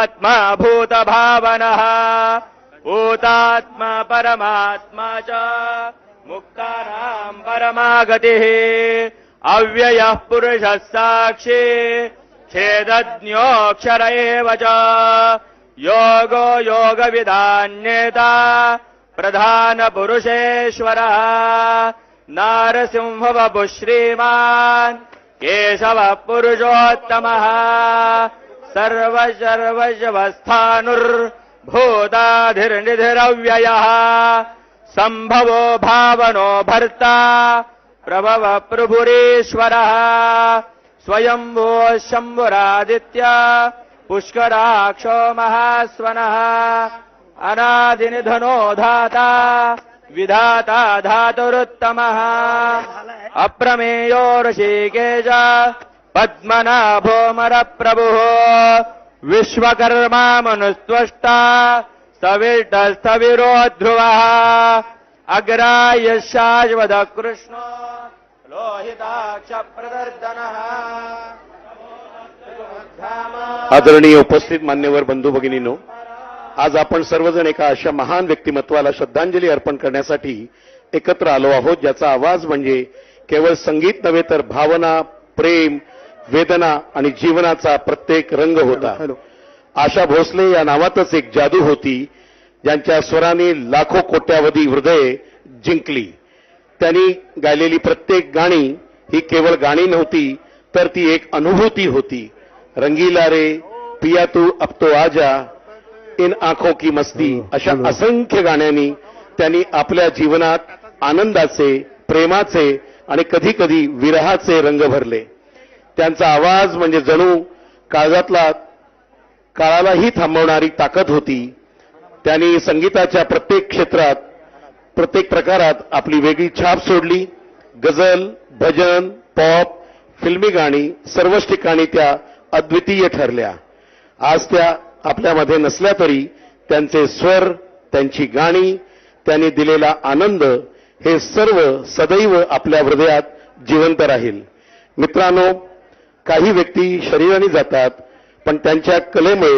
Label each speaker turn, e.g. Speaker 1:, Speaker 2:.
Speaker 1: भूतात्मा भूतभावनः भूतात्मा परमात्मा च मुक्तानां परमागतिः अव्ययः पुरुषः साक्षी छेदज्ञोऽक्षर एव च योगो योगविदान्येता प्रधानपुरुषेश्वरः नारसिंहवपुः श्रीमान् केशवः पुरुषोत्तमः सर्वशर्वशवस्थानुर्भूताधिर्निधिरव्ययः सम्भवो भावनो भर्ता प्रभव प्रभुरीश्वरः स्वयंभो शम्भुरादित्य पुष्कराक्षो महास्वनः अनादिनिधनो धाता विधाता धातुरुत्तमः अप्रमेयो ऋषिकेश पद्मनाभोमरप्रभुः विश्वकर्मा मनुस्त्वष्टा सविष्टस्थविरो ध्रुवः अग्राह्य शाश्वत कृष्णो लोहिताक्ष प्रदर्दनः।
Speaker 2: आदरणीय उपस्थित मान्यवर बंधू भगिनींनो, आज आपण सर्वजण एका अशा महान व्यक्तिमत्वाला श्रद्धांजली अर्पण करण्यासाठी एकत्र आलो आहोत, ज्याचा आवाज म्हणजे केवळ संगीत नव्हे तर भावना, प्रेम, वेदना आणि जीवनाचा प्रत्येक रंग होता। आशा भोसले या नावातच एक जादू होती, ज्यांच्या स्वराने लाखो कोट्यावधी हृदये जिंकली। त्यांनी गायलेली प्रत्येक गाणी ही केवळ गाणी नव्हती, तर ती एक अनुभूती होती। रंगीला रे पिया तू अब तो आजा, इन आंखों की मस्ती अशा असंख्य गाण्यांनी त्यांनी आपल्या जीवनात आनंदाचे, प्रेमाचे आणि कधी कधी विरहाचे रंग भरले। त्यांचा आवाज म्हणजे जणू काळालाही थांबवणारी ताकद होती। त्यांनी संगीताच्या प्रत्येक क्षेत्रात, प्रत्येक प्रकारात आपली वेगळी छाप सोडली। गझल, भजन, पॉप, फिल्मी गाणी सर्वच ठिकाणी त्या अद्वितीय ठरल्या। आज त्या आपल्यामध्ये नसल्या तरी त्यांचे स्वर, त्यांची गाणी, त्यांनी दिलेला आनंद हे सर्व सदैव आपल्या हृदयात जिवंत राहील। मित्रांनो, काही व्यक्ती शरीराने जातात, पण त्यांच्या कलेमुळे